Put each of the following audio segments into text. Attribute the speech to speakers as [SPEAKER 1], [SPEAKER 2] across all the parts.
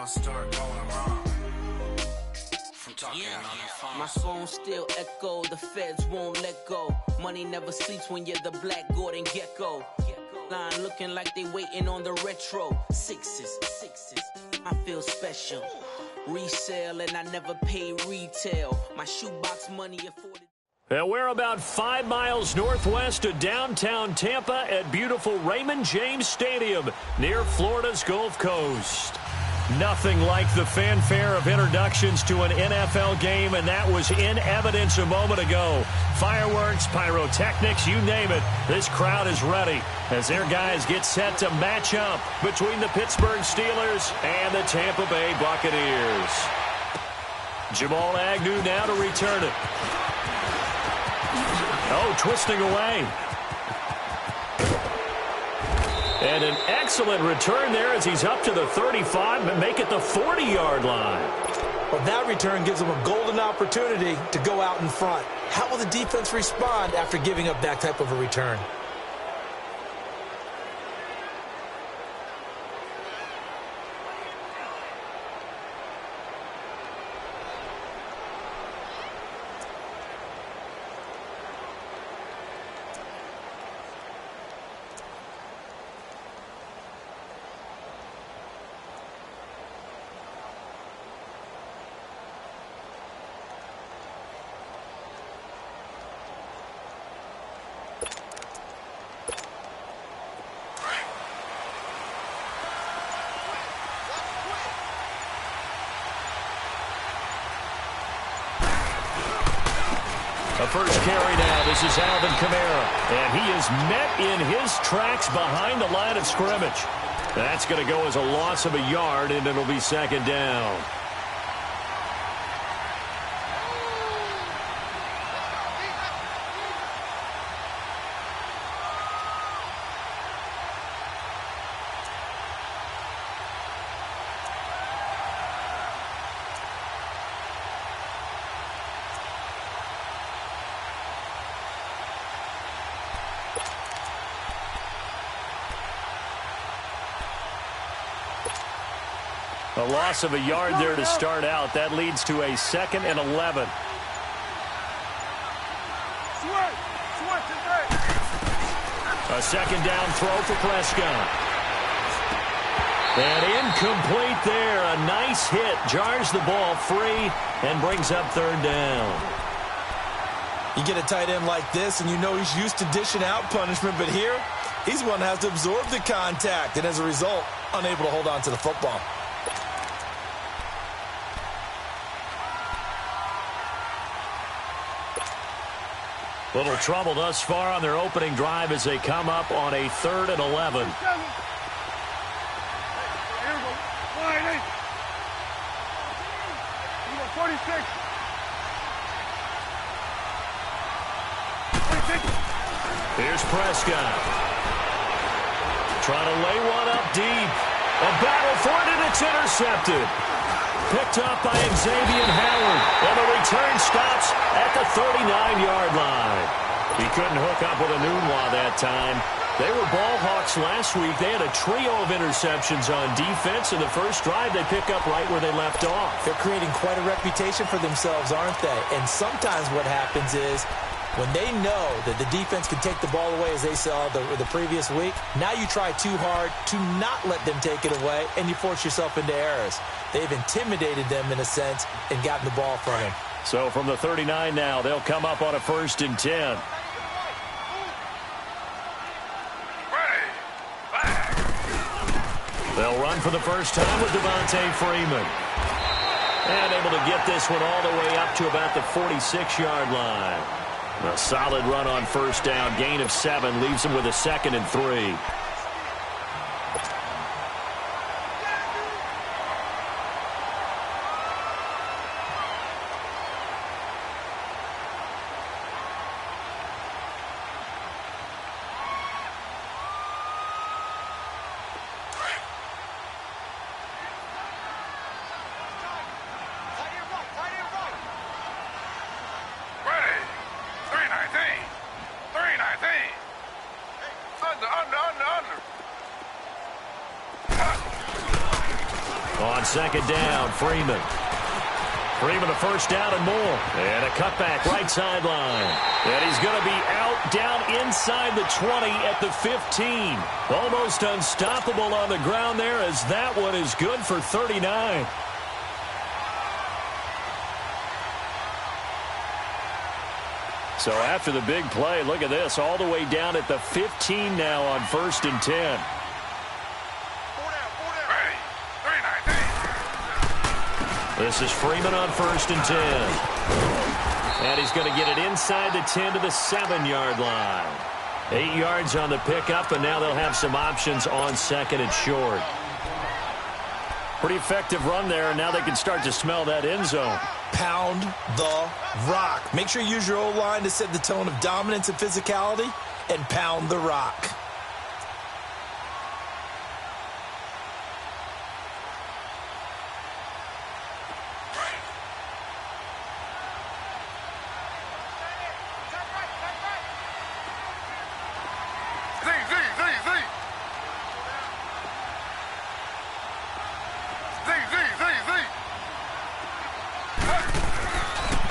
[SPEAKER 1] start going wrong. From talking on the phone.
[SPEAKER 2] My phone still echo, the feds won't let go. Money never sleeps when you're the Black Gordon Gecko. Line looking like they waiting on the retro. Sixes, I feel special. Resale and I never pay retail. My shoebox money afforded.
[SPEAKER 3] And we're about 5 miles northwest of downtown Tampa at beautiful Raymond James Stadium near Florida's Gulf Coast. Nothing like the fanfare of introductions to an NFL game, and that was in evidence a moment ago. Fireworks, pyrotechnics, you name it. This crowd is ready as their guys get set to match up between the Pittsburgh Steelers and the Tampa Bay Buccaneers. Jamal Agnew now to return it. Oh, twisting away. And an excellent return there as he's up to the 35, but make it the 40-yard line.
[SPEAKER 4] Well, that return gives him a golden opportunity to go out in front. How will the defense respond after giving up that type of a return?
[SPEAKER 3] The first carry now. This is Alvin Kamara. And he is met in his tracks behind the line of scrimmage. That's going to go as a loss of a yard, and it'll be second down. A loss of a yard there to start out. That leads to a 2nd and 11. A second down throw for Prescott. And incomplete there. A nice hit. Jars the ball free and brings up 3rd down.
[SPEAKER 4] You get a tight end like this, and you know he's used to dishing out punishment, but here, he's the one that has to absorb the contact, and as a result, unable to hold on to the football.
[SPEAKER 3] Little trouble thus far on their opening drive as they come up on a 3rd and 11. Here's Prescott. Trying to lay one up deep. A battle for it, and it's intercepted. Picked up by Xavier Howard. And the return stops at the 39-yard line. He couldn't hook up with a Nunwa that time. They were ball hawks last week. They had a trio of interceptions on defense. In the first drive, they pick up right where they left off.
[SPEAKER 4] They're creating quite a reputation for themselves, aren't they? And sometimes what happens is when they know that the defense can take the ball away, as they saw the previous week, now you try too hard to not let them take it away, and you force yourself into errors. They've intimidated them in a sense and gotten the ball from them.
[SPEAKER 3] So from the 39 now, they'll come up on a 1st and 10. They'll run for the first time with Devontae Freeman. And able to get this one all the way up to about the 46-yard line. A solid run on 1st down. Gain of 7 leaves them with a 2nd and 3.
[SPEAKER 1] Under.
[SPEAKER 3] On second down, Freeman. Freeman the first down and more. And a cutback right sideline. And he's going to be out down inside the 20 at the 15. Almost unstoppable on the ground there as that one is good for 39. So after the big play, look at this, all the way down at the 15 now on 1st and 10. This is Freeman on 1st and 10. And he's going to get it inside the 10 to the 7-yard line. 8 yards on the pickup, and now they'll have some options on 2nd and short. Pretty effective run there, and now they can start to smell that end zone.
[SPEAKER 4] Pound the rock. Make sure you use your O-line to set the tone of dominance and physicality, and pound the rock.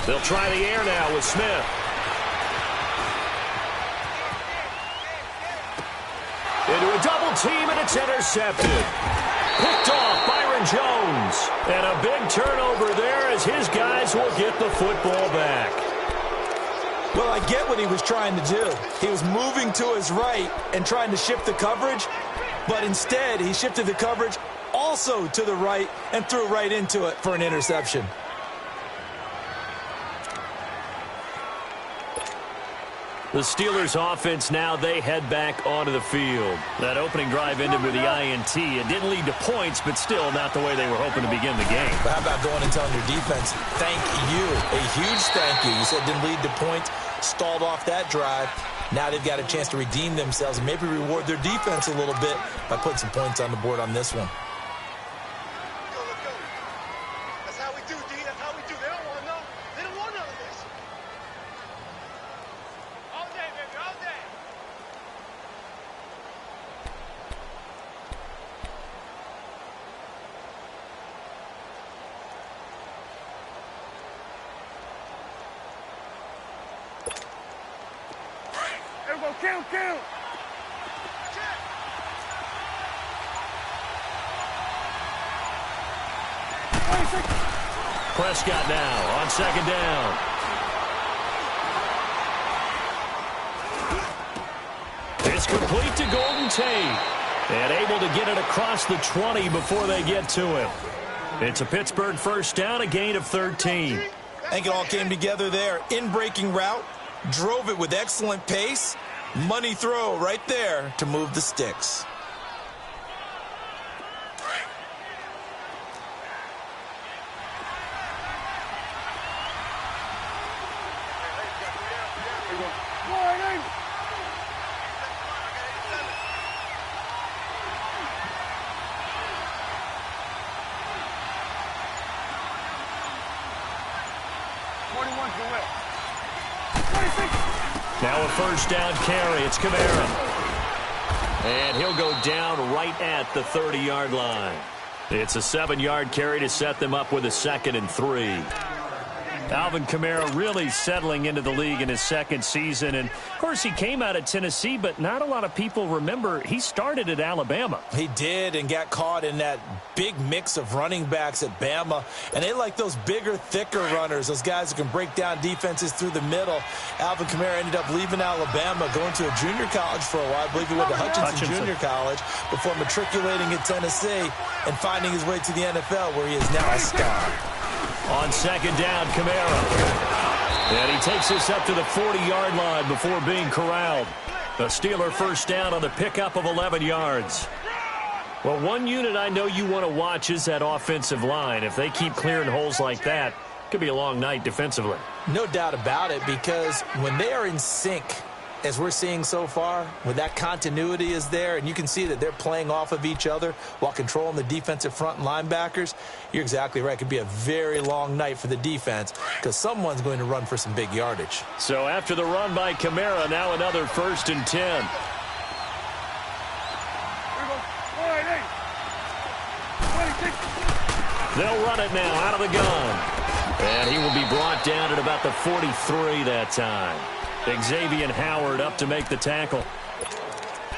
[SPEAKER 3] They'll try the air now with Smith. Into a double team, and it's intercepted. Picked off Byron Jones. And a big turnover there as his guys will get the football back.
[SPEAKER 4] Well, I get what he was trying to do. He was moving to his right and trying to shift the coverage, but instead he shifted the coverage also to the right and threw right into it for an interception.
[SPEAKER 3] The Steelers offense now, they head back onto the field. That opening drive ended with the INT. It didn't lead to points, but still not the way they were hoping to begin the game.
[SPEAKER 4] But how about going and telling your defense, thank you, a huge thank you. You said it didn't lead to points, stalled off that drive. Now they've got a chance to redeem themselves and maybe reward their defense a little bit by putting some points on the board on this one.
[SPEAKER 5] That's how we do, D. That's how we do. They don't want none. They don't want none of this. All day, baby, all day. There we go, count.
[SPEAKER 3] Prescott now on second down. It's complete to Golden Tate. And able to get it across the 20 before they get to him. It's a Pittsburgh first down, a gain of 13.
[SPEAKER 4] I think it all came together there. In-breaking route, drove it with excellent pace. Money throw right there to move the sticks.
[SPEAKER 3] Now a first down carry. It's Kamara. And he'll go down right at the 30-yard line. It's a 7-yard carry to set them up with a 2nd and 3. Alvin Kamara really settling into the league in his second season. And, of course, he came out of Tennessee, but not a lot of people remember he started at Alabama.
[SPEAKER 4] He did and got caught in that big mix of running backs at Bama. And they like those bigger, thicker runners, those guys who can break down defenses through the middle. Alvin Kamara ended up leaving Alabama, going to a junior college for a while. I believe he went to Hutchinson Junior College before matriculating at Tennessee and finding his way to the NFL, where he is now a star.
[SPEAKER 3] On second down, Kamara. And he takes this up to the 40-yard line before being corralled. A Steeler first down on the pickup of 11 yards. Well, one unit I know you want to watch is that offensive line. If they keep clearing holes like that, it could be a long night defensively.
[SPEAKER 4] No doubt about it, because when they are in sync, as we're seeing so far, when that continuity is there and you can see that they're playing off of each other while controlling the defensive front and linebackers, you're exactly right. It could be a very long night for the defense because someone's going to run for some big yardage.
[SPEAKER 3] So after the run by Kamara, now another 1st and 10. They'll run it now out of the gun. And he will be brought down at about the 43 that time. Xavier Howard up to make the tackle.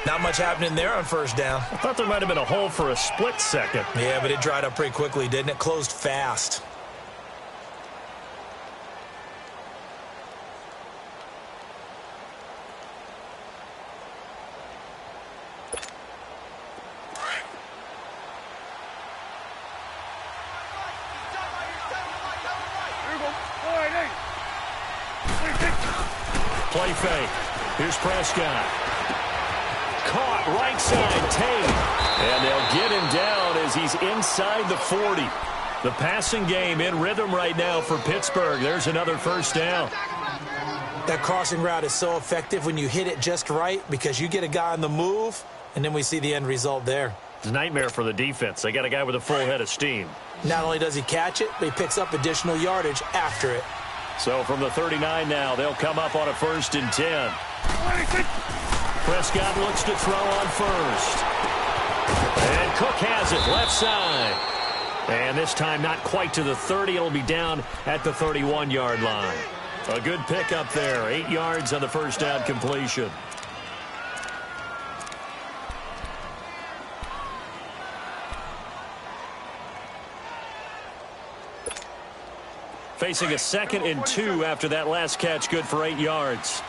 [SPEAKER 4] Not much happening there on first down.
[SPEAKER 3] I thought there might have been a hole for a split second.
[SPEAKER 4] Yeah, but it dried up pretty quickly, didn't it? Closed fast.
[SPEAKER 3] Play fake. Here's Prescott. Caught right side, Tate. And they'll get him down as he's inside the 40. The passing game in rhythm right now for Pittsburgh. There's another first down.
[SPEAKER 4] That crossing route is so effective when you hit it just right because you get a guy on the move, and then we see the end result there.
[SPEAKER 3] It's a nightmare for the defense. They got a guy with a full head of steam.
[SPEAKER 4] Not only does he catch it, but he picks up additional yardage after it.
[SPEAKER 3] So from the 39 now, they'll come up on a 1st and 10. Prescott looks to throw on first. And Cook has it left side. And this time not quite to the 30. It'll be down at the 31-yard line. A good pickup there. 8 yards on the first down completion. Facing a 2nd and 2 after that last catch, good for 8 yards.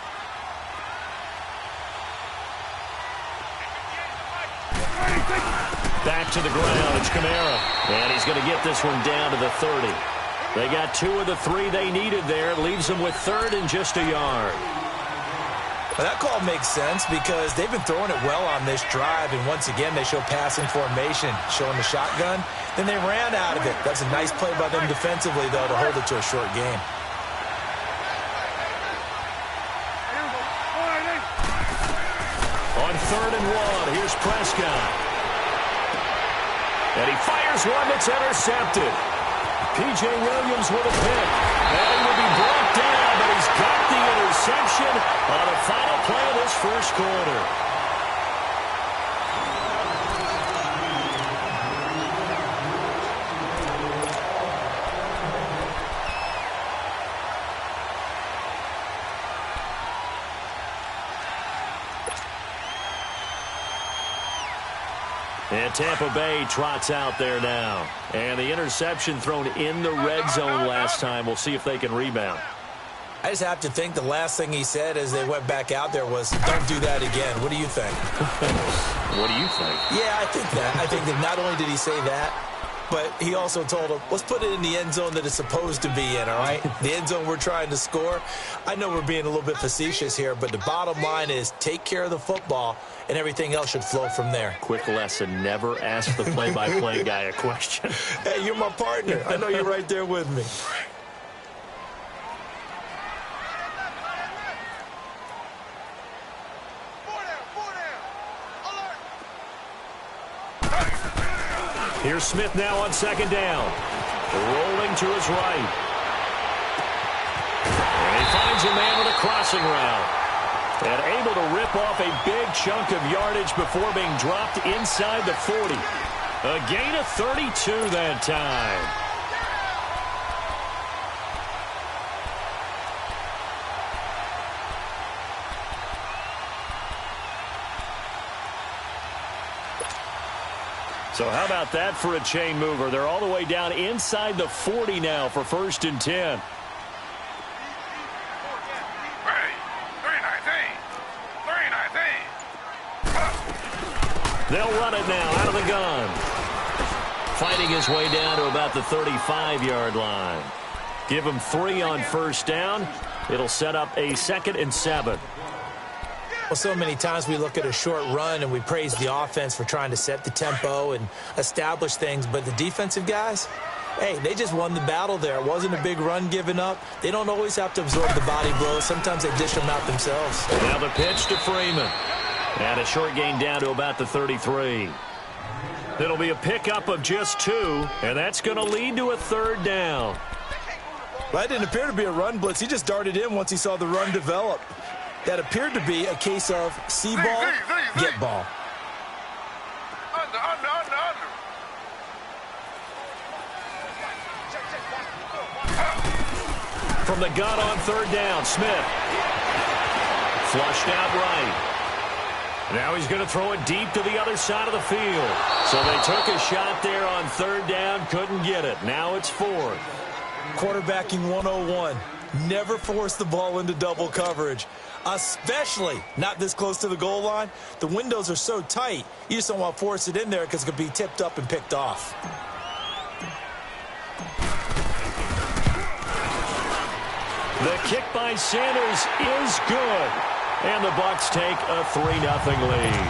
[SPEAKER 3] Back to the ground, it's Kamara. And he's going to get this one down to the 30. They got 2 of the 3 they needed there. Leaves them with 3rd and just a yard.
[SPEAKER 4] Well, that call makes sense because they've been throwing it well on this drive, and once again they show passing formation, showing the shotgun. Then they ran out of it. That's a nice play by them defensively, though, to hold it to a short game.
[SPEAKER 3] On 3rd and 1, here's Prescott. And he fires one that's intercepted. P.J. Williams with a pick. And he will be brought down, but he's got the interception on the final play of this first quarter. And Tampa Bay trots out there now. And the interception thrown in the red zone last time. We'll see if they can rebound.
[SPEAKER 4] I just have to think the last thing he said as they went back out there was, don't do that again. What do you think?
[SPEAKER 3] What do you think?
[SPEAKER 4] Yeah, I think that. I think that not only did he say that, but he also told him, let's put it in the end zone that it's supposed to be in, all right? The end zone we're trying to score. I know we're being a little bit facetious here, but the bottom line is take care of the football, and everything else should flow from there.
[SPEAKER 3] Quick lesson, never ask the play-by-play guy a question.
[SPEAKER 4] Hey, you're my partner. I know you're right there with me.
[SPEAKER 3] Here's Smith now on 2nd down. Rolling to his right. And he finds a man with a crossing route. And able to rip off a big chunk of yardage before being dropped inside the 40. A gain of 32 that time. So how about that for a chain mover? They're all the way down inside the 40 now for 1st and 10. They'll run it now out of the gun. Fighting his way down to about the 35-yard line. Give him 3 on 1st down. It'll set up a 2nd and 7.
[SPEAKER 4] Well, so many times we look at a short run and we praise the offense for trying to set the tempo and establish things, but the defensive guys, hey, they just won the battle there. It wasn't a big run given up. They don't always have to absorb the body blows. Sometimes they dish them out themselves.
[SPEAKER 3] Now the pitch to Freeman. And a short gain down to about the 33. It'll be a pickup of just 2, and that's going to lead to a 3rd down.
[SPEAKER 4] Well, that didn't appear to be a run blitz. He just darted in once he saw the run develop. That appeared to be a case of see ball, get ball.
[SPEAKER 5] Under.
[SPEAKER 3] From the gun on third down, Smith. Flushed out right. Now he's going to throw it deep to the other side of the field. So they took a shot there on third down, couldn't get it. Now it's fourth.
[SPEAKER 4] Quarterbacking 101. Never force the ball into double coverage, especially not this close to the goal line. The windows are so tight, you just don't want to force it in there because it could be tipped up and picked off.
[SPEAKER 3] The kick by Sanders is good. And the Bucs take a 3-0 lead.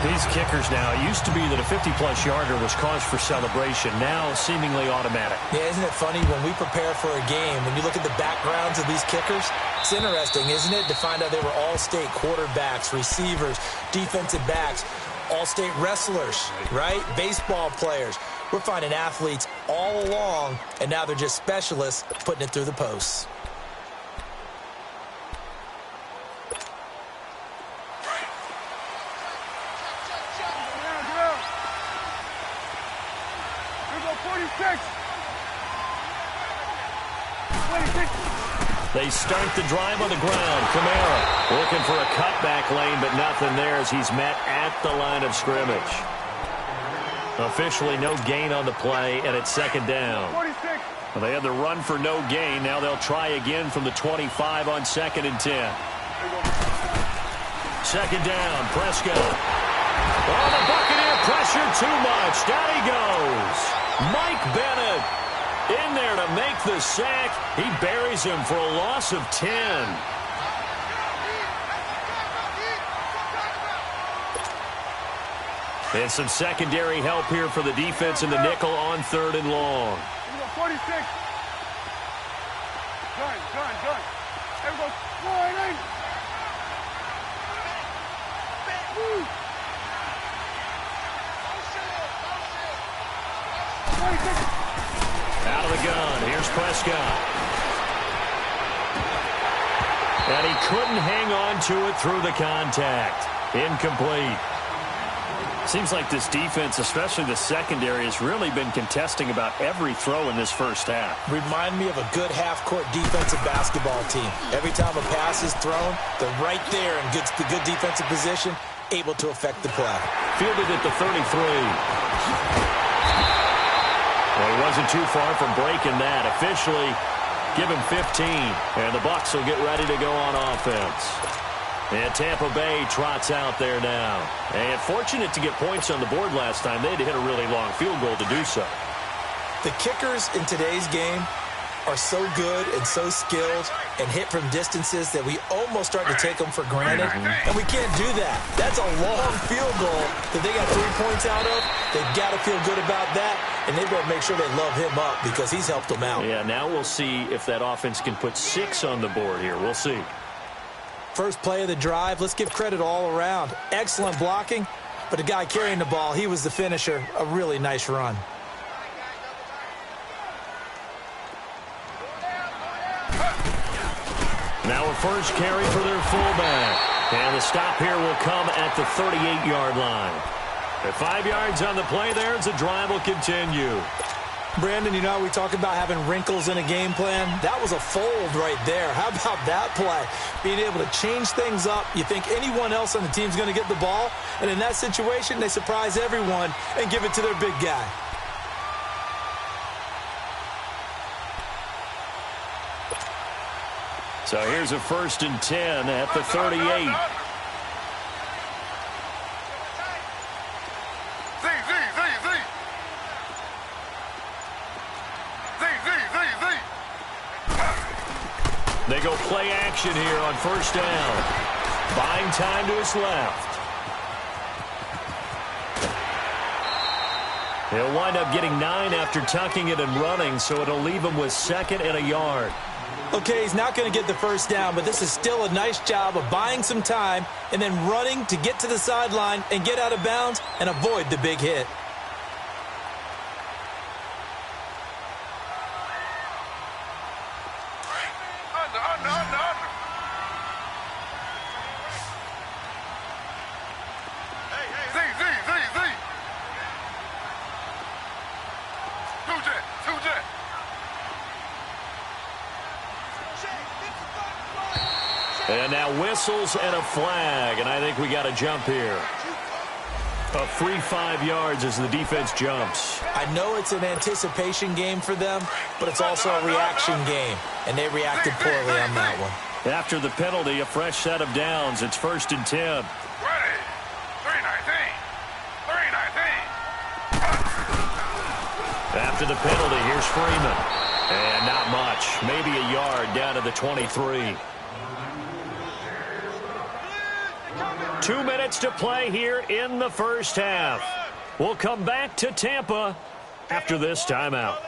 [SPEAKER 3] These kickers now, it used to be that a 50-plus yarder was cause for celebration. Now seemingly automatic.
[SPEAKER 4] Yeah, isn't it funny when we prepare for a game, when you look at the backgrounds of these kickers, it's interesting, isn't it, to find out they were all-state quarterbacks, receivers, defensive backs, all-state wrestlers, right? Baseball players. We're finding athletes all along, and now they're just specialists putting it through the posts.
[SPEAKER 3] They start the drive on the ground. Kamara looking for a cutback lane, but nothing there as he's met at the line of scrimmage. Officially no gain on the play, and it's second down. Well, they had the run for no gain. Now they'll try again from the 25 on 2nd and 10. Second down, Prescott. Oh, the Buccaneer pressure too much. Down he goes. Mike Bennett in there to make the sack. He buries him for a loss of 10. And some secondary help here for the defense in the nickel on 3rd and long.
[SPEAKER 5] 46. Gun. There we go. Sliding.
[SPEAKER 3] Out of the gun. Here's Prescott. And he couldn't hang on to it through the contact. Incomplete. Seems like this defense, especially the secondary, has really been contesting about every throw in this first half.
[SPEAKER 4] Remind me of a good half-court defensive basketball team. Every time a pass is thrown, they're right there in good defensive position, able to affect the play.
[SPEAKER 3] Fielded at the 33. Well, he wasn't too far from breaking that. Officially, give him 15. And the Bucs will get ready to go on offense. And Tampa Bay trots out there now. And fortunate to get points on the board last time. They had to hit a really long field goal to do so.
[SPEAKER 4] The kickers in today's game are so good and so skilled and hit from distances that we almost start to take them for granted. And we can't do that. That's a long field goal that they got 3 points out of. They've got to feel good about that. And they better make sure they love him up because he's helped them out.
[SPEAKER 3] Yeah, now we'll see if that offense can put 6 on the board here. We'll see.
[SPEAKER 4] First play of the drive, let's give credit all around. Excellent blocking, but the guy carrying the ball, he was the finisher. A really nice run.
[SPEAKER 3] Now a first carry for their fullback. And the stop here will come at the 38-yard line. At 5 yards on the play there as the drive will continue.
[SPEAKER 4] Brandon, you know, we talk about having wrinkles in a game plan. That was a fold right there. How about that play? Being able to change things up. You think anyone else on the team's going to get the ball, and in that situation, they surprise everyone and give it to their big guy.
[SPEAKER 3] So here's a 1st and 10 at the 38. They go play action here on 1st down. Buying time to his left. He'll wind up getting 9 after tucking it and running, so it'll leave him with 2nd and a yard.
[SPEAKER 4] Okay, he's not going to get the 1st down, but this is still a nice job of buying some time and then running to get to the sideline and get out of bounds and avoid the big hit.
[SPEAKER 3] And now whistles and a flag, and I think we got a jump here. A free 5 yards as the defense jumps.
[SPEAKER 4] I know it's an anticipation game for them, but it's also a reaction game, and they reacted poorly on that one.
[SPEAKER 3] After the penalty, a fresh set of downs. It's 1st and 10.
[SPEAKER 5] Ready. 319. 319.
[SPEAKER 3] After the penalty, here's Freeman. And not much. Maybe a yard down to the 23. 2 minutes to play here in the first half. We'll come back to Tampa after this timeout.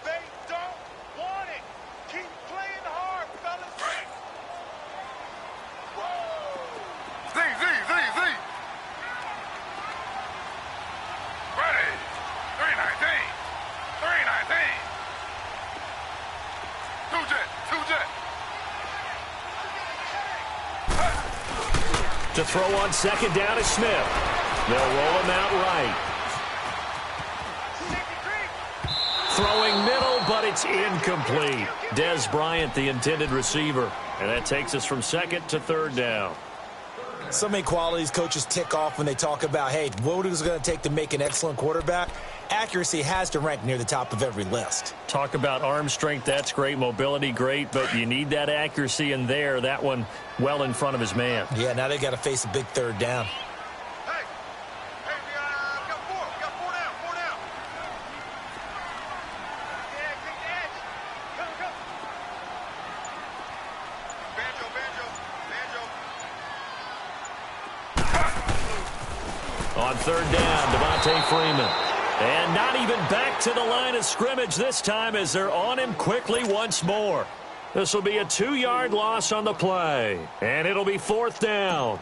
[SPEAKER 5] They don't want it. Keep playing hard, fellas. Z. Ready. 319. 319. Two jet.
[SPEAKER 3] To throw on 2nd down is Smith. They'll roll him out right. Throwing middle, but it's incomplete. Des Bryant, the intended receiver. And that takes us from 2nd to 3rd down.
[SPEAKER 4] So many qualities coaches tick off when they talk about, hey, what is it going to take to make an excellent quarterback? Accuracy has to rank near the top of every list.
[SPEAKER 3] Talk about arm strength, that's great. Mobility, great. But you need that accuracy in there. That one well in front of his man.
[SPEAKER 4] Yeah, now they got to face a big 3rd down.
[SPEAKER 5] Hey, we got 4. We got 4 down. 4 down. Yeah, take the edge. Go. Banjo.
[SPEAKER 3] On 3rd down, Devontae Freeman. And not even back to the line of scrimmage this time as they're on him quickly once more. This will be a 2-yard loss on the play. And it'll be 4th down.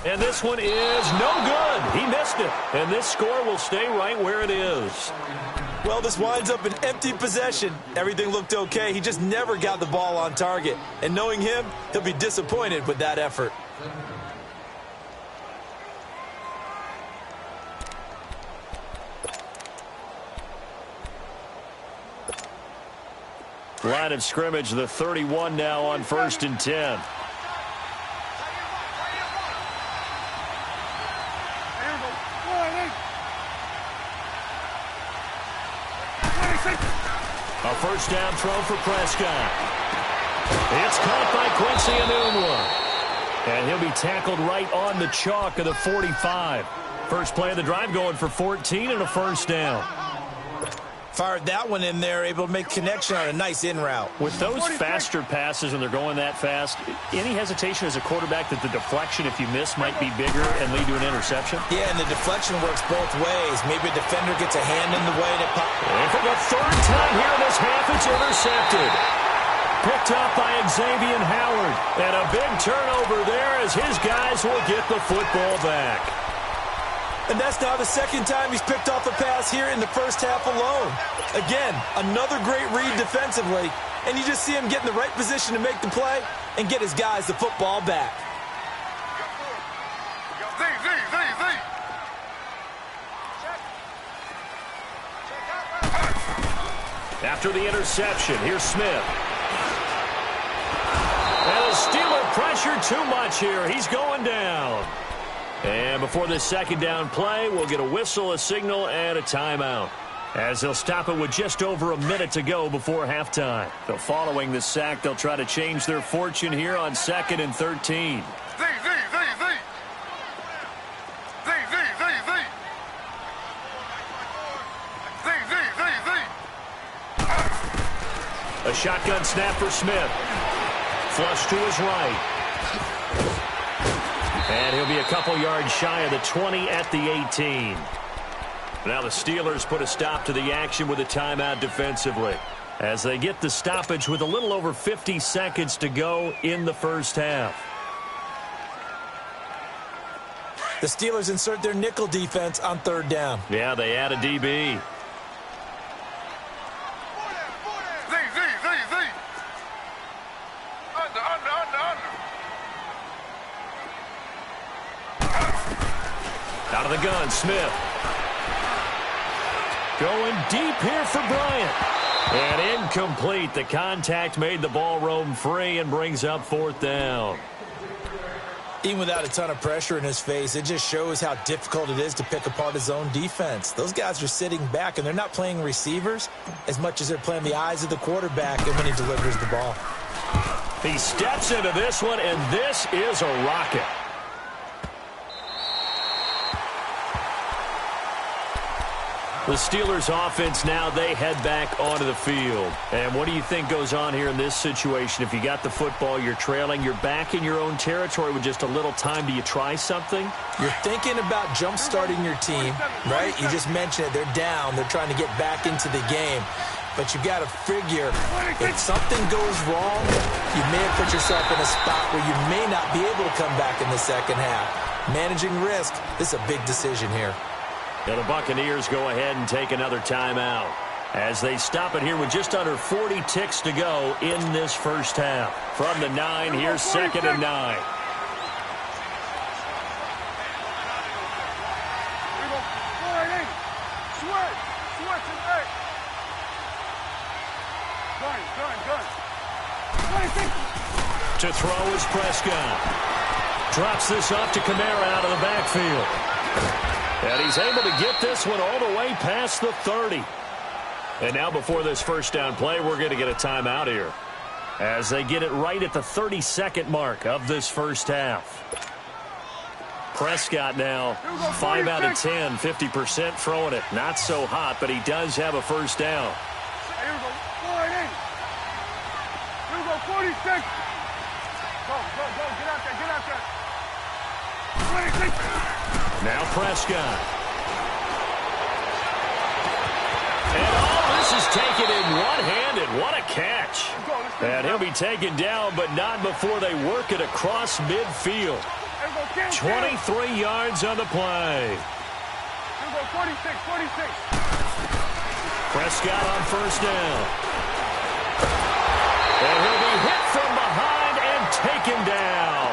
[SPEAKER 3] And this one is no good. He missed it. And this score will stay right where it is.
[SPEAKER 4] Well, this winds up an empty possession. Everything looked okay. He just never got the ball on target. And knowing him, he'll be disappointed with that effort.
[SPEAKER 3] Line of scrimmage, the 31 now on 1st and 10. A 1st down throw for Prescott. It's caught by Quincy Enunwa. And he'll be tackled right on the chalk of the 45. First play of the drive going for 14 and a 1st down.
[SPEAKER 4] Fired that one in there, able to make connection on a nice in route.
[SPEAKER 3] With those faster passes when they're going that fast, any hesitation as a quarterback that the deflection, if you miss, might be bigger and lead to an interception?
[SPEAKER 4] Yeah, and the deflection works both ways. Maybe a defender gets a hand in the way.
[SPEAKER 3] And for the 3rd time here in this half, it's intercepted. Picked up by Xavier Howard. And a big turnover there as his guys will get the football back.
[SPEAKER 4] And that's now the 2nd time he's picked off a pass here in the first half alone. Again, another great read defensively, and you just see him get in the right position to make the play and get his guys the football back.
[SPEAKER 5] Z.
[SPEAKER 3] After the interception, here's Smith. And the Steeler pressure too much here. He's going down. And before this 2nd down play, we'll get a whistle, a signal, and a timeout. As they'll stop it with just over a minute to go before halftime. So following the sack, they'll try to change their fortune here on 2nd and 13. A shotgun snap for Smith. Flush to his right. And he'll be a couple yards shy of the 20 at the 18. Now the Steelers put a stop to the action with a timeout defensively as they get the stoppage with a little over 50 seconds to go in the first half.
[SPEAKER 4] The Steelers insert their nickel defense on 3rd down.
[SPEAKER 3] Yeah, they add a DB. Out of the gun, Smith. Going deep here for Bryant. And incomplete. The contact made the ball roam free and brings up 4th down.
[SPEAKER 4] Even without a ton of pressure in his face, it just shows how difficult it is to pick apart his own defense. Those guys are sitting back, and they're not playing receivers as much as they're playing the eyes of the quarterback and when he delivers the ball.
[SPEAKER 3] He steps into this one, and this is a rocket. The Steelers offense now, they head back onto the field. And what do you think goes on here in this situation? If you got the football, you're trailing, you're back in your own territory with just a little time. Do you try something?
[SPEAKER 4] You're thinking about jump-starting your team, right? You just mentioned it. They're down. They're trying to get back into the game. But you've got to figure, if something goes wrong, you may have put yourself in a spot where you may not be able to come back in the second half. Managing risk, this is a big decision here.
[SPEAKER 3] Now the Buccaneers go ahead and take another timeout as they stop it here with just under 40 ticks to go in this first half. From the 9, here's 2nd and 9. To throw is Prescott. Drops this off to Kamara out of the backfield. And he's able to get this one all the way past the 30. And now before this first down play, we're going to get a timeout here as they get it right at the 32nd mark of this first half. Prescott now 5 out of 10, 50% throwing it. Not so hot, but he does have a first down.
[SPEAKER 5] Here we go. 46. Go. Get out there. 26.
[SPEAKER 3] Now Prescott. And this is taken in one-handed. What a catch. And he'll be taken down, but not before they work it across midfield. 23 yards on the play.
[SPEAKER 5] 46.
[SPEAKER 3] Prescott on first down. And he'll be hit from behind and taken down.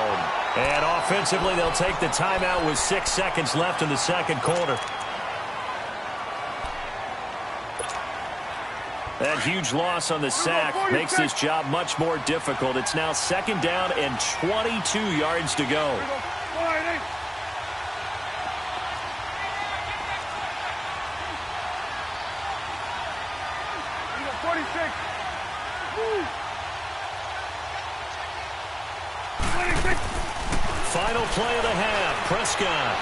[SPEAKER 3] And offensively, they'll take the timeout with 6 seconds left in the second quarter. That huge loss on the sack makes this job much more difficult. It's now 2nd down and 22 yards to go. Final play of the half. Prescott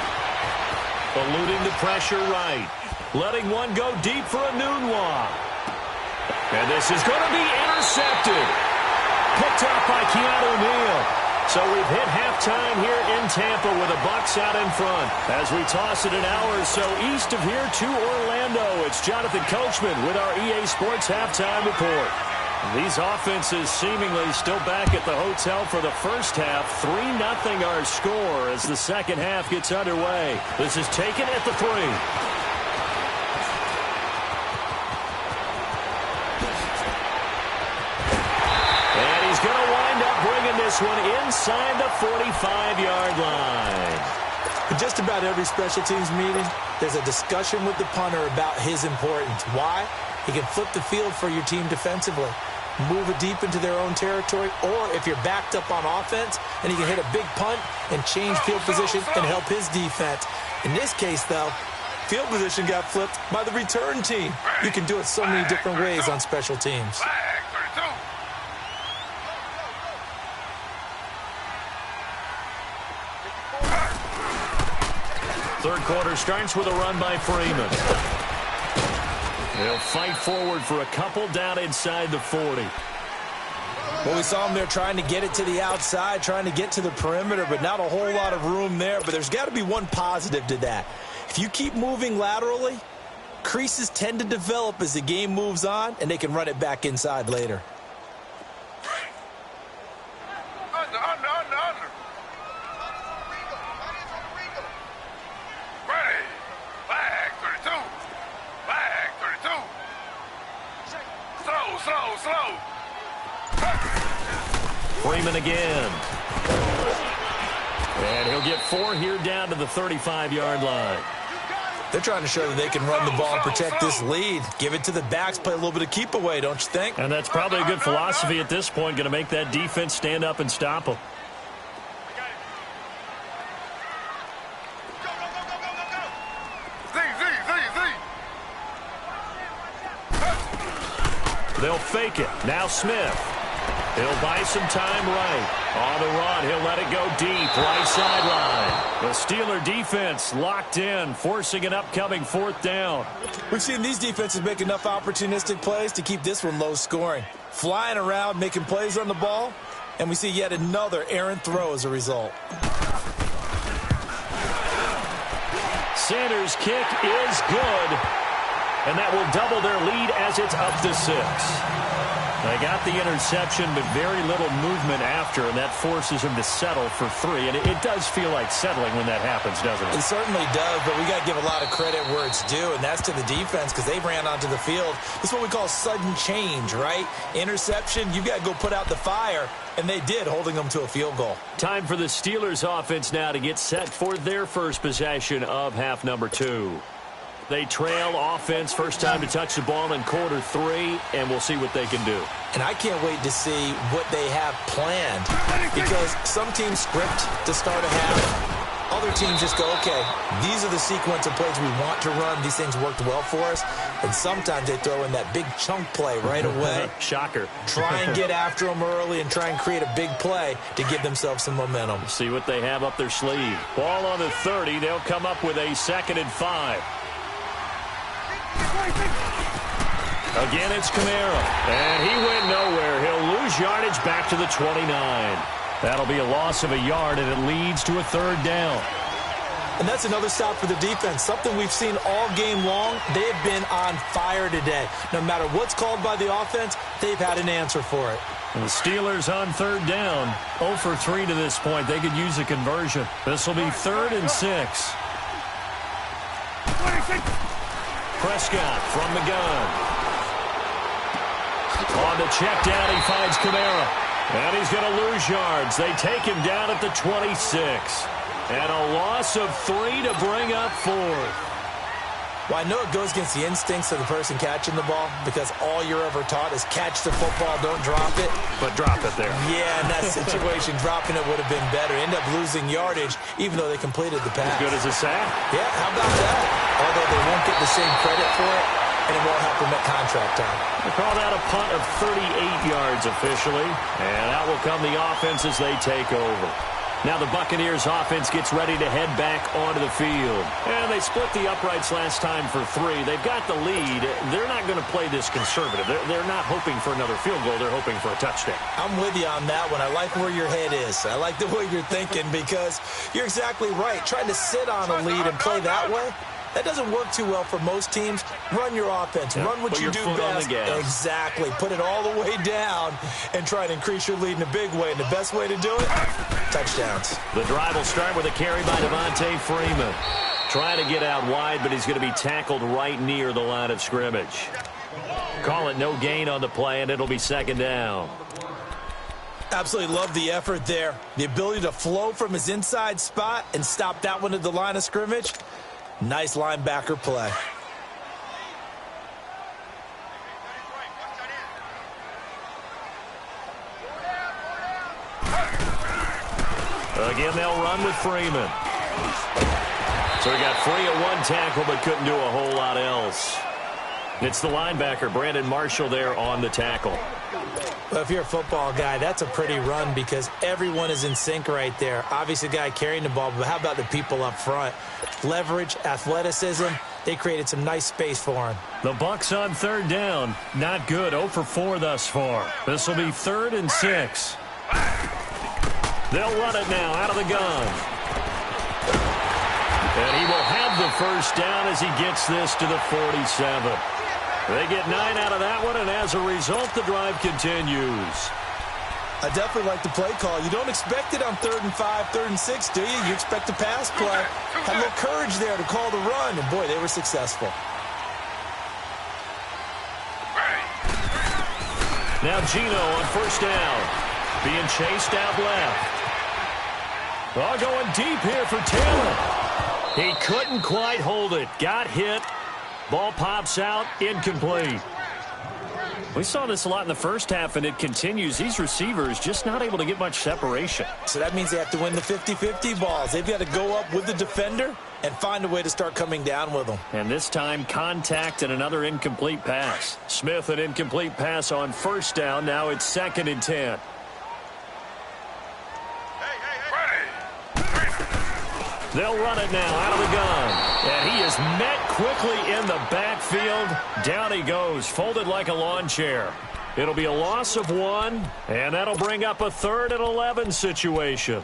[SPEAKER 3] eluding the pressure right. Letting one go deep for Anunwa. And this is going to be intercepted. Picked up by Keanu Neal. So we've hit halftime here in Tampa with the Bucs out in front. As we toss it an hour or so east of here to Orlando, it's Jonathan Coachman with our EA Sports Halftime Report. These offenses seemingly still back at the hotel for the first half. 3-0 our score as the second half gets underway. This is taken at the 3. And he's going to wind up bringing this one inside the 45-yard line.
[SPEAKER 4] In just about every special teams meeting, there's a discussion with the punter about his importance. Why? He can flip the field for your team defensively, move it deep into their own territory, or if you're backed up on offense, and he can hit a big punt and change field position and help his defense. In this case, though, field position got flipped by the return team. You can do it so many different ways on special teams.
[SPEAKER 3] Third quarter starts with a run by Freeman. They'll fight forward for a couple down inside the 40.
[SPEAKER 4] Well, we saw him there trying to get it to the outside, trying to get to the perimeter, but not a whole lot of room there. But there's got to be one positive to that. If you keep moving laterally, creases tend to develop as the game moves on, and they can run it back inside later.
[SPEAKER 5] Under. Ready. Flag 32. Flag 32. Slow.
[SPEAKER 3] Freeman again. And he'll get 4 here down to the 35-yard line.
[SPEAKER 4] They're trying to show that they can run the ball and protect this lead. Give it to the backs, play a little bit of keep away, don't you think?
[SPEAKER 3] And that's probably a good philosophy at this point, going to make that defense stand up and stop them. They'll fake it. Now Smith. He'll buy some time right. On the run, he'll let it go deep. Right sideline. The Steeler defense locked in, forcing an upcoming fourth down.
[SPEAKER 4] We've seen these defenses make enough opportunistic plays to keep this one low scoring. Flying around, making plays on the ball, and we see yet another errant throw as a result.
[SPEAKER 3] Sanders' kick is good, and that will double their lead as it's up to 6. They got the interception, but very little movement after, and that forces them to settle for 3. And it does feel like settling when that happens, doesn't it?
[SPEAKER 4] It certainly does, but we got to give a lot of credit where it's due, and that's to the defense because they ran onto the field. This is what we call sudden change, right? Interception, you got to go put out the fire, and they did, holding them to a field goal.
[SPEAKER 3] Time for the Steelers offense now to get set for their first possession of half number 2. They trail offense, first time to touch the ball in quarter 3, and we'll see what they can do.
[SPEAKER 4] And I can't wait to see what they have planned because some teams script to start a half. Other teams just go, okay, these are the sequence of plays we want to run. These things worked well for us. And sometimes they throw in that big chunk play right away.
[SPEAKER 3] Shocker.
[SPEAKER 4] Try and get after them early and try and create a big play to give themselves some momentum.
[SPEAKER 3] See what they have up their sleeve. Ball on the 30. They'll come up with a 2nd and 5. Again, it's Kamara. And he went nowhere. He'll lose yardage back to the 29. That'll be a loss of a yard, and it leads to a 3rd down.
[SPEAKER 4] And that's another stop for the defense. Something we've seen all game long. They've been on fire today. No matter what's called by the offense, they've had an answer for it.
[SPEAKER 3] And the Steelers on 3rd down. 0 for 3 to this point. They could use a conversion. This will be 3rd and 6. Prescott from the gun. On the check down, he finds Kamara. And he's going to lose yards. They take him down at the 26. And a loss of 3 to bring up 4th.
[SPEAKER 4] Well, I know it goes against the instincts of the person catching the ball because all you're ever taught is catch the football, don't drop it.
[SPEAKER 3] But drop it there.
[SPEAKER 4] Yeah, in that situation, dropping it would have been better. End up losing yardage, even though they completed the pass.
[SPEAKER 3] As good as a sack?
[SPEAKER 4] Yeah, how about that? Although they won't get the same credit for it, and it won't help them at contract time.
[SPEAKER 3] They call that a punt of 38 yards officially, and out will come the offense as they take over. Now the Buccaneers offense gets ready to head back onto the field. And they split the uprights last time for 3. They've got the lead. They're not going to play this conservative. They're not hoping for another field goal. They're hoping for a touchdown.
[SPEAKER 4] I'm with you on that one. I like where your head is. I like the way you're thinking because you're exactly right. Trying to sit on a lead and play that way, that doesn't work too well for most teams. Run your offense.
[SPEAKER 3] Yep.
[SPEAKER 4] Run what you do best. Exactly. Put it all the way down and try to increase your lead in a big way. And the best way to do it, touchdowns.
[SPEAKER 3] The drive will start with a carry by Devontae Freeman. Trying to get out wide, but he's going to be tackled right near the line of scrimmage. Call it no gain on the play, and it'll be 2nd down.
[SPEAKER 4] Absolutely love the effort there. The ability to flow from his inside spot and stop that one at the line of scrimmage. Nice linebacker play.
[SPEAKER 3] Again, they'll run with Freeman. So he got free at one tackle, but couldn't do a whole lot else. It's the linebacker, Brandon Marshall, there on the tackle.
[SPEAKER 4] Well, if you're a football guy, that's a pretty run because everyone is in sync right there. Obviously, the guy carrying the ball, but how about the people up front? Leverage, athleticism, they created some nice space for him.
[SPEAKER 3] The Bucs on 3rd down. Not good. 0 for 4 thus far. This will be 3rd and 6. They'll run it now out of the gun. And he will have the first down as he gets this to the 47. They get 9 out of that one, and as a result, the drive continues.
[SPEAKER 4] I definitely like the play call. You don't expect it on 3rd and 5, 3rd and 6, do you? You expect a pass play. Had a little courage there to call the run, and boy, they were successful.
[SPEAKER 3] Now Gino on 1st down. Being chased out left. Oh, going deep here for Taylor. He couldn't quite hold it. Got hit. Ball pops out. Incomplete. We saw this a lot in the first half, and it continues. These receivers just not able to get much separation.
[SPEAKER 4] So that means they have to win the 50-50 balls. They've got to go up with the defender and find a way to start coming down with them.
[SPEAKER 3] And this time, contact and another incomplete pass. Smith, an incomplete pass on first down. Now it's 2nd and 10. They'll run it now out of the gun. And he is met quickly in the backfield. Down he goes, folded like a lawn chair. It'll be a loss of 1, and that'll bring up a 3rd and 11 situation.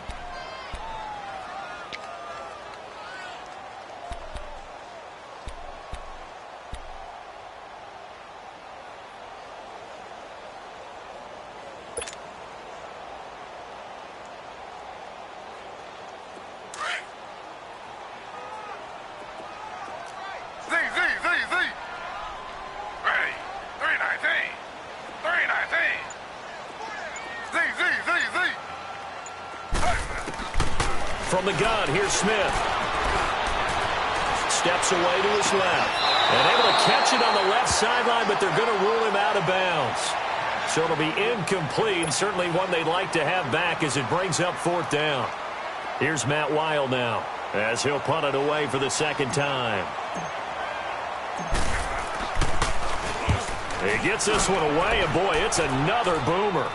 [SPEAKER 3] From the gun, here's Smith. Steps away to his left. And able to catch it on the left sideline, but they're going to rule him out of bounds. So it'll be incomplete. Certainly one they'd like to have back as it brings up 4th down. Here's Matt Weil now as he'll punt it away for the 2nd time. He gets this one away, and boy, it's another boomer.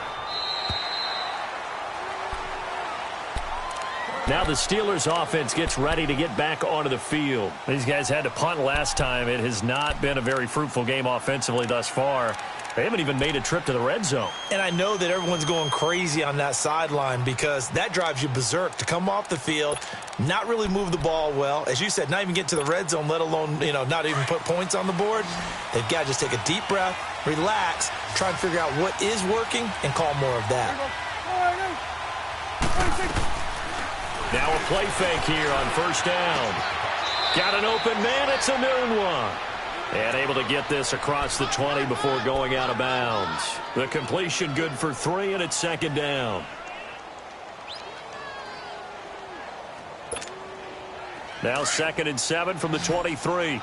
[SPEAKER 3] Now the Steelers offense gets ready to get back onto the field. These guys had to punt last time. It has not been a very fruitful game offensively thus far. They haven't even made a trip to the red zone.
[SPEAKER 4] And I know that everyone's going crazy on that sideline because that drives you berserk to come off the field, not really move the ball well. As you said, not even get to the red zone, let alone, not even put points on the board. They've got to just take a deep breath, relax, try and figure out what is working, and call more of that.
[SPEAKER 3] Now a play fake here on first down. Got an open man. It's a noon one. And able to get this across the 20 before going out of bounds. The completion good for 3, and it's 2nd down. Now 2nd and 7 from the 23.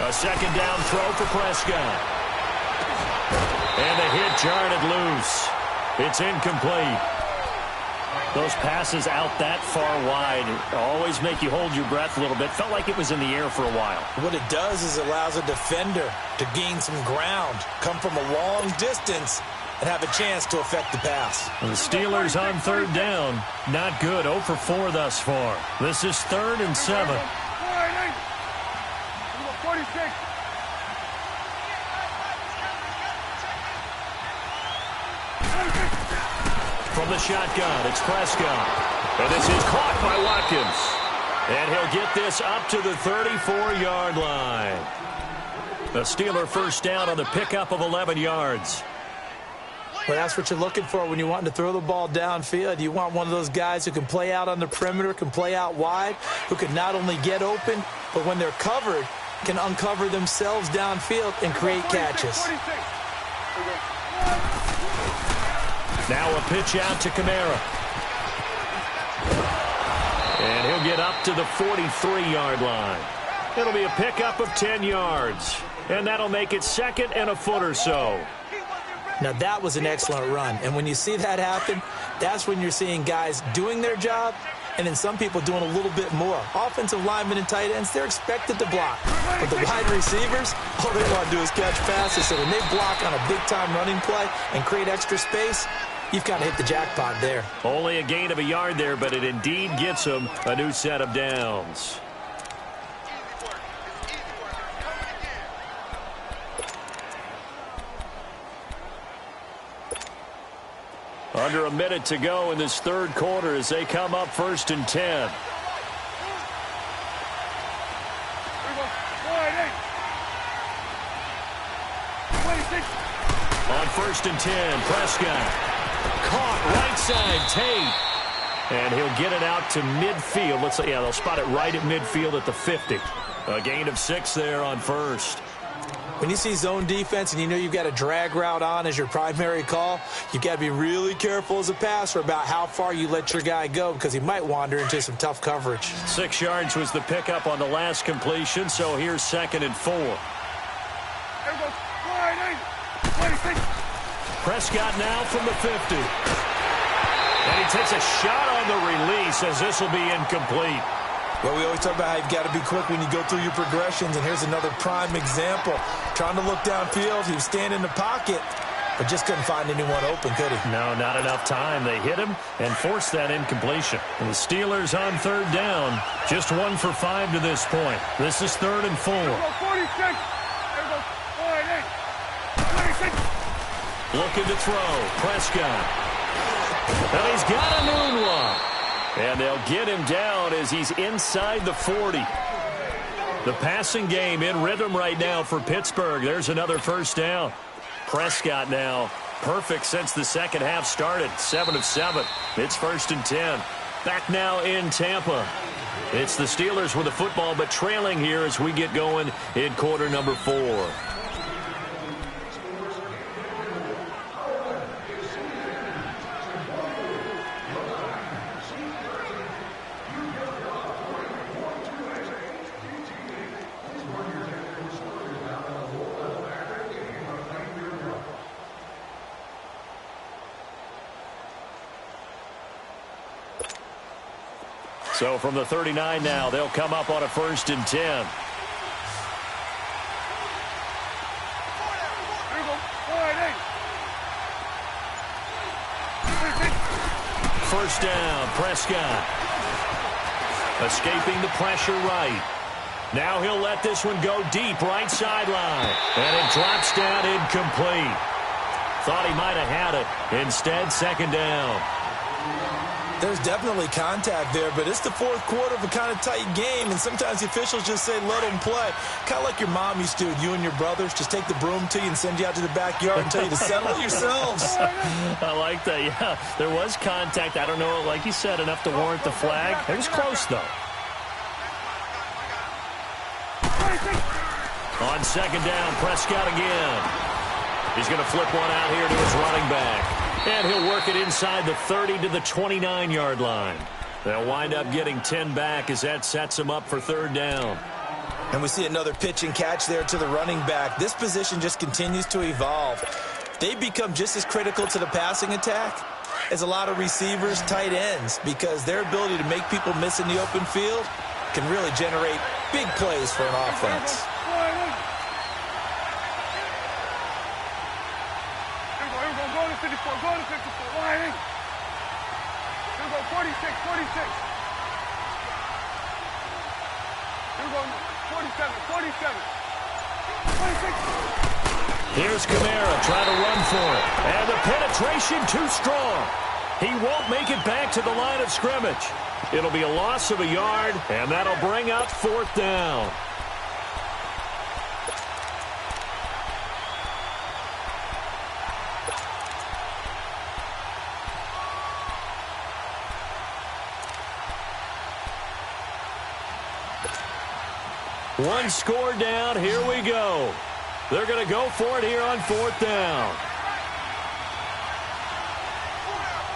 [SPEAKER 3] A 2nd down throw for Prescott. And the hit jarred loose. It's incomplete. Those passes out that far wide always make you hold your breath a little bit. Felt like it was in the air for a while.
[SPEAKER 4] What it does is it allows a defender to gain some ground, come from a long distance, and have a chance to affect the pass.
[SPEAKER 3] The Steelers on 3rd down. Not good. 0 for 4 thus far. This is 3rd and 7. From the shotgun, it's Prescott. And this is caught by Watkins. And he'll get this up to the 34-yard line. The Steeler first down on the pickup of 11 yards.
[SPEAKER 4] Well, that's what you're looking for when you want to throw the ball downfield. You want one of those guys who can play out on the perimeter, can play out wide, who can not only get open, but when they're covered, can uncover themselves downfield and create catches.
[SPEAKER 3] Now a pitch out to Kamara. And he'll get up to the 43-yard line. It'll be a pickup of 10 yards. And that'll make it 2nd and a foot or so.
[SPEAKER 4] Now, that was an excellent run. And when you see that happen, that's when you're seeing guys doing their job and then some people doing a little bit more. Offensive linemen and tight ends, they're expected to block. But the wide receivers, all they want to do is catch passes. So when they block on a big-time running play and create extra space, you've got to hit the jackpot there.
[SPEAKER 3] Only a gain of a yard there, but it indeed gets them a new set of downs. Under a minute to go in this 3rd quarter as they come up 1st and 10. On 1st and 10, Prescott. Caught right side, Tate. And he'll get it out to midfield. Let's say, they'll spot it right at midfield at the 50. A gain of 6 there on 1st.
[SPEAKER 4] When you see zone defense and you know you've got a drag route on as your primary call, you've got to be really careful as a passer about how far you let your guy go because he might wander into some tough coverage.
[SPEAKER 3] 6 yards was the pickup on the last completion, so here's 2nd and 4. Prescott now from the 50. And he takes a shot on the release as this will be incomplete.
[SPEAKER 4] Well, we always talk about how you've got to be quick when you go through your progressions, and here's another prime example. Trying to look downfield, he was standing in the pocket, but just couldn't find anyone open, could he?
[SPEAKER 3] No, not enough time. They hit him and forced that incompletion. And the Steelers on 3rd down, just 1 for 5 to this point. This is 3rd and 4. Looking to throw, Prescott. And he's got a moonwalk. And they'll get him down as he's inside the 40. The passing game in rhythm right now for Pittsburgh. There's another 1st down. Prescott now perfect since the second half started. 7 of 7. It's 1st and 10. Back now in Tampa. It's the Steelers with the football, but trailing here as we get going in quarter number 4. So from the 39 now, they'll come up on a 1st and 10. First down, Prescott. Escaping the pressure right. Now he'll let this one go deep right sideline. And it drops down incomplete. Thought he might have had it. Instead, 2nd down.
[SPEAKER 4] There's definitely contact there, but it's the 4th quarter of a kind of tight game, and sometimes the officials just say, let them play. Kind of like your mom used to with you and your brothers. Just take the broom to you and send you out to the backyard and tell you to settle it yourselves.
[SPEAKER 3] I like that, yeah. There was contact. I don't know, like you said, enough to warrant the flag. It was close, though. On 2nd down, Prescott again. He's going to flip one out here to his running back. And he'll work it inside the 30 to the 29-yard line. They'll wind up getting 10 back as that sets them up for 3rd down.
[SPEAKER 4] And we see another pitch and catch there to the running back. This position just continues to evolve. They become just as critical to the passing attack as a lot of receivers, tight ends, because their ability to make people miss in the open field can really generate big plays for an offense.
[SPEAKER 5] Go to 54. Line in. Here we go, 46, 46. Here we go, 47, 47. 26.
[SPEAKER 3] Here's Kamara trying to run for it. And the penetration too strong. He won't make it back to the line of scrimmage. It'll be a loss of a yard, and that'll bring up 4th down. One score down. Here we go. They're going to go for it here on 4th down.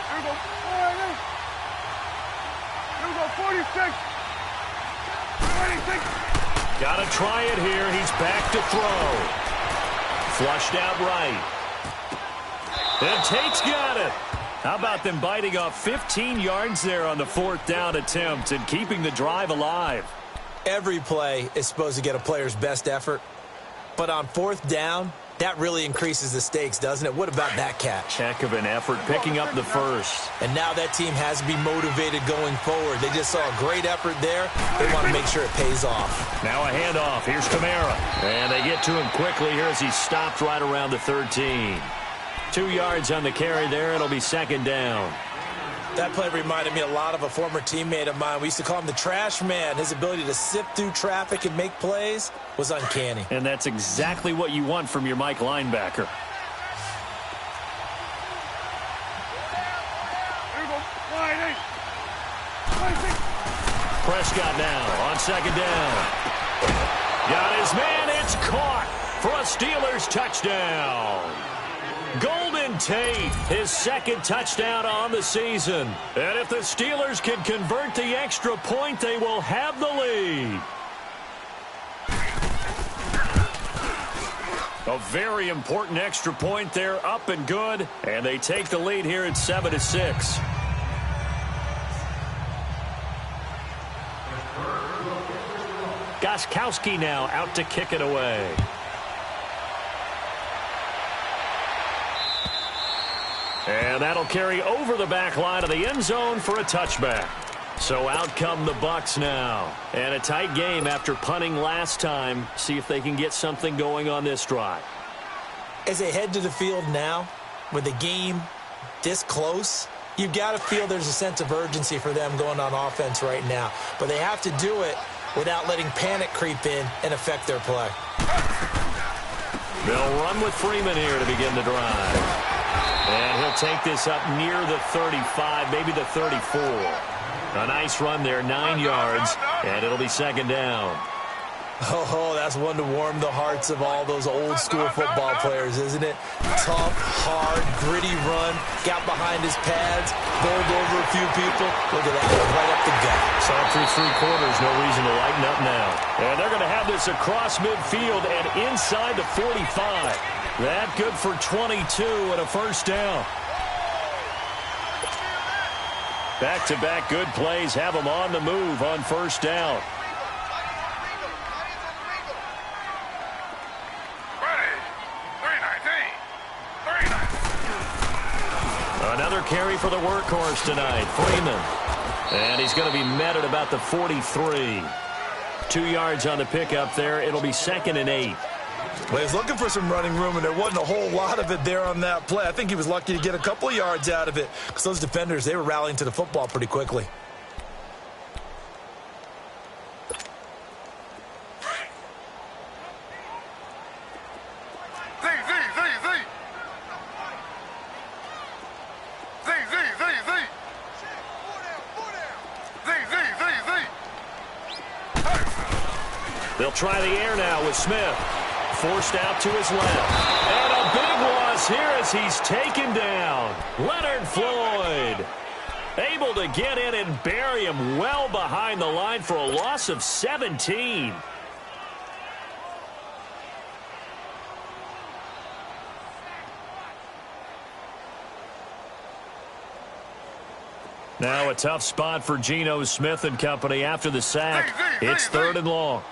[SPEAKER 5] Here we go. Here we go, 46. 26.
[SPEAKER 3] Got to try it here. He's back to throw. Flushed out right. And Tate's got it. How about them biting off 15 yards there on the 4th down attempt and keeping the drive alive?
[SPEAKER 4] Every play is supposed to get a player's best effort, but on 4th down, that really increases the stakes, doesn't it? What about that catch?
[SPEAKER 3] Heck of an effort, picking up the first.
[SPEAKER 4] And now that team has to be motivated going forward. They just saw a great effort there. They want to make sure it pays off.
[SPEAKER 3] Now a handoff. Here's Kamara. And they get to him quickly here as he stopped right around the 13. 2 yards on the carry there. It'll be 2nd down.
[SPEAKER 4] That play reminded me a lot of a former teammate of mine. We used to call him the trash man. His ability to sift through traffic and make plays was uncanny.
[SPEAKER 3] And that's exactly what you want from your Mike linebacker. Prescott now on 2nd down. Got his man. It's caught for a Steelers touchdown. Golden Tate, his second touchdown on the season. And if the Steelers can convert the extra point, they will have the lead. A very important extra point there, up and good. And they take the lead here at 7-6. Gostkowski now out to kick it away. And that'll carry over the back line of the end zone for a touchback. So out come the Bucs now. And a tight game after punting last time. See if they can get something going on this drive.
[SPEAKER 4] As they head to the field now, with the game this close, you've got to feel there's a sense of urgency for them going on offense right now. But they have to do it without letting panic creep in and affect their play.
[SPEAKER 3] They'll run with Freeman here to begin the drive. And he'll take this up near the 35, maybe the 34. A nice run there, 9 yards, and it'll be second down.
[SPEAKER 4] Oh, that's one to warm the hearts of all those old-school football players, isn't it? Tough, hard, gritty run, got behind his pads, bowled over a few people. Look at that, right up the gut.
[SPEAKER 3] Saw it through 3 quarters, no reason to lighten up now. And they're going to have this across midfield and inside the 45. That good for 22 and a first down. Back-to-back good plays have them on the move on first down. Another carry for the workhorse tonight, Freeman. And he's going to be met at about the 43. 2 yards on the pickup there. It'll be 2nd and 8.
[SPEAKER 4] Well, he's looking for some running room, and there wasn't a whole lot of it there on that play. I think he was lucky to get a couple of yards out of it because those defenders, they were rallying to the football pretty quickly.
[SPEAKER 3] They'll try the air now with Smith. Forced out to his left. And a big loss here as he's taken down. Leonard Floyd able to get in and bury him well behind the line for a loss of 17. Now a tough spot for Geno Smith and company after the sack. It's 3rd and long.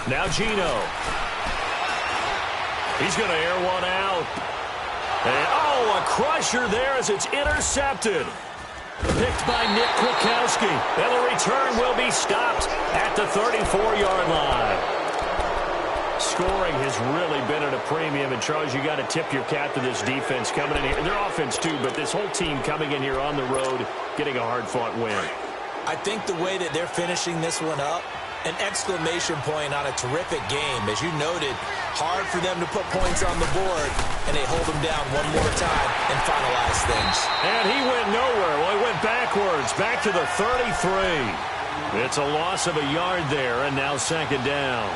[SPEAKER 3] Now Geno. He's going to air one out. And, oh, a crusher there as it's intercepted. Picked by Nick Kwiatkowski. And the return will be stopped at the 34-yard line. Scoring has really been at a premium. And, Charles, you got to tip your cap to this defense coming in here. Their offense, too, but this whole team coming in here on the road, getting a hard-fought win.
[SPEAKER 4] I think the way that they're finishing this one up, an exclamation point on a terrific game. As you noted, hard for them to put points on the board, and they hold them down one more time and finalize things.
[SPEAKER 3] And he went nowhere. Well, he went backwards, back to the 33. It's a loss of a yard there, and now second down.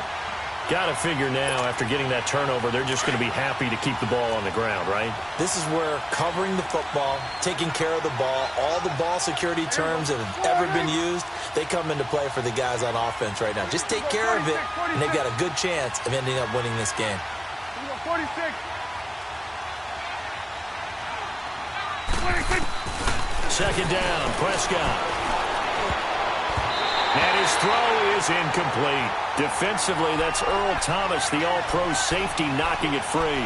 [SPEAKER 3] Got to figure now, after getting that turnover, they're just going to be happy to keep the ball on the ground, right?
[SPEAKER 4] This is where covering the football, taking care of the ball, all the ball security terms that have ever been used, they come into play for the guys on offense right now. Just take care of it, and they've got a good chance of ending up winning this game.
[SPEAKER 5] 46.
[SPEAKER 3] Second down, Prescott. And his throw is incomplete. Defensively, that's Earl Thomas, the all-pro safety, knocking it free.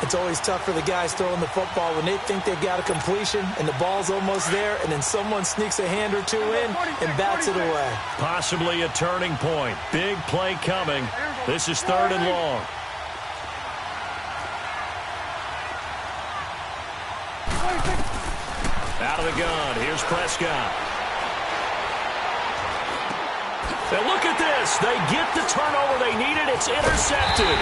[SPEAKER 4] It's always tough for the guys throwing the football when they think they've got a completion and the ball's almost there, and then someone sneaks a hand or two in and bats it away.
[SPEAKER 3] Possibly a turning point. Big play coming. This is 3rd and long. Out of the gun. Here's Prescott. And look at this. They get the turnover they needed. It's intercepted.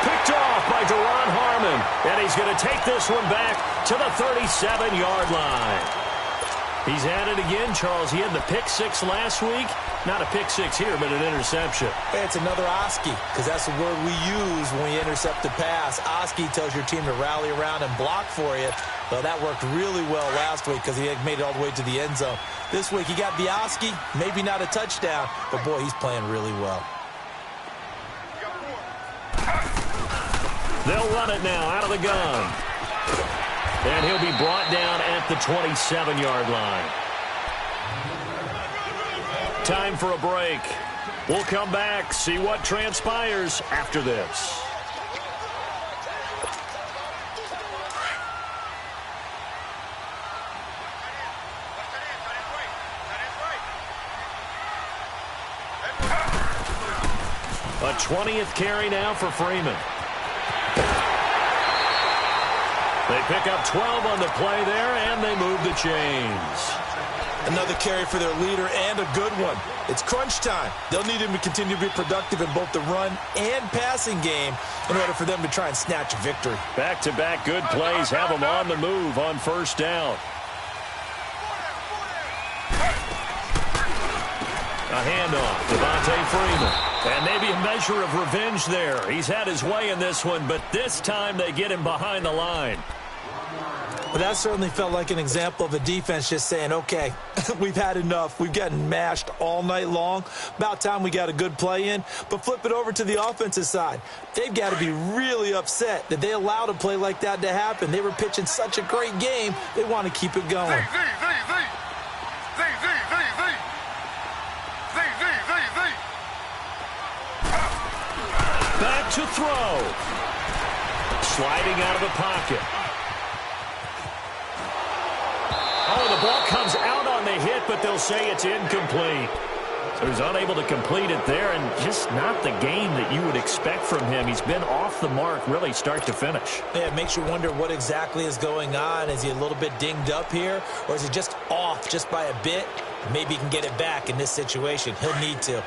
[SPEAKER 3] Picked off by Deron Harmon. And he's going to take this one back to the 37-yard line. He's at it again, Charles. He had the pick six last week. Not a pick six here, but an interception.
[SPEAKER 4] Hey, it's another Oski, because that's the word we use when we intercept a pass. Oski tells your team to rally around and block for you. Well, that worked really well last week because he had made it all the way to the end zone. This week he got the Oski, maybe not a touchdown, but boy, he's playing really well.
[SPEAKER 3] They'll run it now out of the gun. And he'll be brought down at the 27-yard line. Time for a break. We'll come back, see what transpires after this. A 20th carry now for Freeman. They pick up 12 on the play there, and they move the chains.
[SPEAKER 4] Another carry for their leader, and a good one. It's crunch time. They'll need him to continue to be productive in both the run and passing game in order for them to try and snatch a victory.
[SPEAKER 3] Back-to-back good plays have them on the move on first down. A handoff, Devontae Freeman. And maybe a measure of revenge there. He's had his way in this one, but this time they get him behind the line.
[SPEAKER 4] But that certainly felt like an example of a defense just saying, okay, we've had enough. We've gotten mashed all night long. About time we got a good play in. But flip it over to the offensive side. They've got to be really upset that they allowed a play like that to happen. They were pitching such a great game, they want to keep it going.
[SPEAKER 3] Back to throw. Sliding out of the pocket. Oh, the ball comes out on the hit, but they'll say it's incomplete. So he's unable to complete it there, and just not the game that you would expect from him. He's been off the mark really start to finish.
[SPEAKER 4] Yeah, it makes you wonder what exactly is going on. Is he a little bit dinged up here, or is he just off just by a bit? Maybe he can get it back in this situation. He'll need to.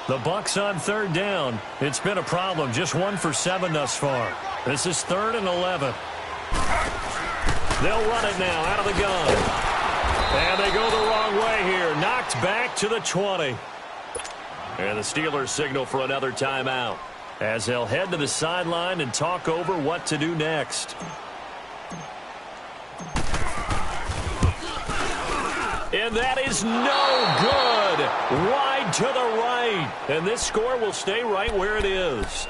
[SPEAKER 3] The Bucs on third down. It's been a problem. Just 1 for 7 thus far. This is 3rd and 11. They'll run it now out of the gun. And they go the wrong way here. Knocked back to the 20. And the Steelers signal for another timeout as they'll head to the sideline and talk over what to do next. And that is no good. Wide to the right. And this score will stay right where it is.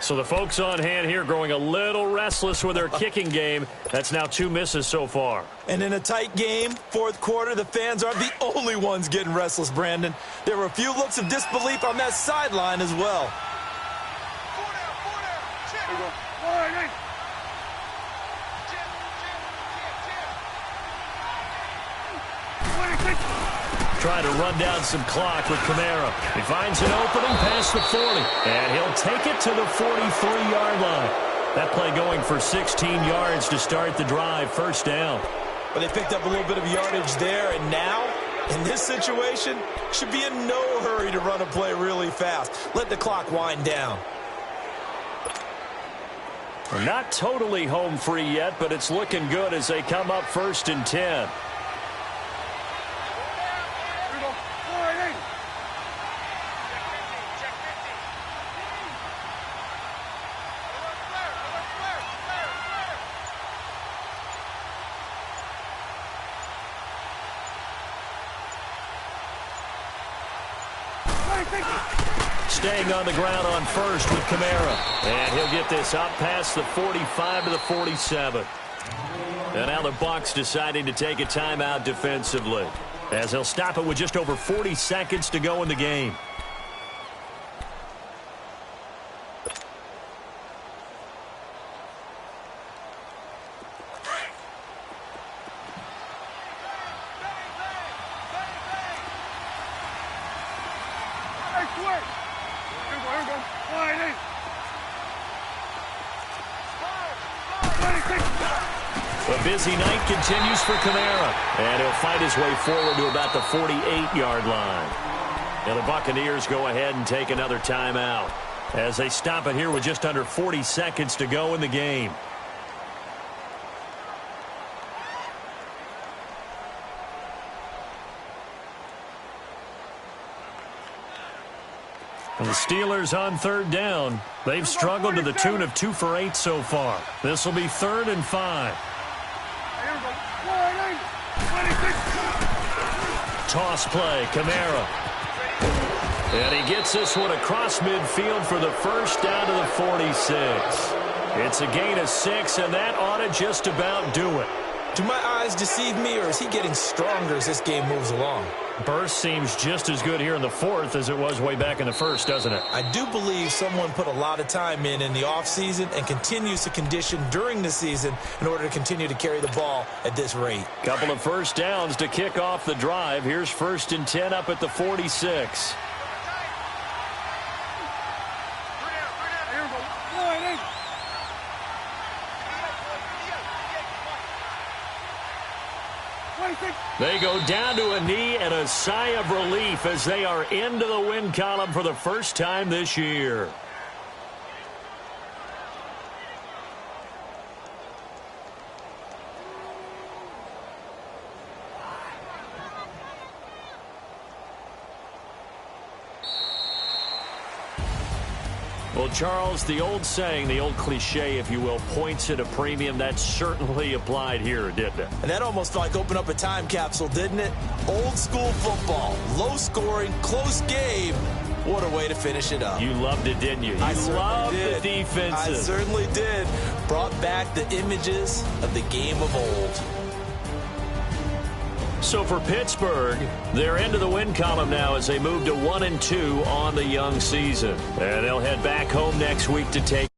[SPEAKER 3] So the folks on hand here growing a little restless with their kicking game. That's now 2 misses so far.
[SPEAKER 4] And in a tight game, fourth quarter, the fans aren't the only ones getting restless, Brandon. There were a few looks of disbelief on that sideline as well.
[SPEAKER 3] Trying to run down some clock with Kamara. He finds an opening past the 40, and he'll take it to the 43-yard line. That play going for 16 yards to start the drive, first down.
[SPEAKER 4] But they picked up a little bit of yardage there, and now, in this situation, should be in no hurry to run a play really fast. Let the clock wind down.
[SPEAKER 3] We're not totally home free yet, but it's looking good as they come up 1st and 10. Staying on the ground on first with Kamara. And he'll get this up past the 45 to the 47. And now the Bucs deciding to take a timeout defensively, as they'll stop it with just over 40 seconds to go in the game. A busy night continues for Kamara, and he'll fight his way forward to about the 48-yard line. And the Buccaneers go ahead and take another timeout as they stop it here with just under 40 seconds to go in the game. And the Steelers on third down. They've struggled to the tune of 2 for 8 so far. This will be 3rd and 5. Toss play, Kamara. And he gets this one across midfield for the first down to the 46. It's a gain of 6, and that ought to just about do it.
[SPEAKER 4] Do my eyes deceive me, or is he getting stronger as this game moves along?
[SPEAKER 3] Burst seems just as good here in the 4th as it was way back in the 1st, doesn't it?
[SPEAKER 4] I do believe someone put a lot of time in the offseason and continues to condition during the season in order to continue to carry the ball at this rate.
[SPEAKER 3] Couple of first downs to kick off the drive. Here's 1st and 10 up at the 46. They go down to a knee and a sigh of relief as they are into the win column for the first time this year. Well, Charles, the old saying, the old cliche, if you will, points at a premium, that certainly applied here, didn't it?
[SPEAKER 4] And that almost felt like opened up a time capsule, didn't it? Old school football, low scoring, close game. What a way to finish it up.
[SPEAKER 3] You loved it, didn't you?
[SPEAKER 4] I
[SPEAKER 3] You loved
[SPEAKER 4] did.
[SPEAKER 3] the defenses.
[SPEAKER 4] I certainly did. Brought back the images of the game of old.
[SPEAKER 3] So for Pittsburgh, they're into the win column now as they move to 1-2 on the young season. And they'll head back home next week to take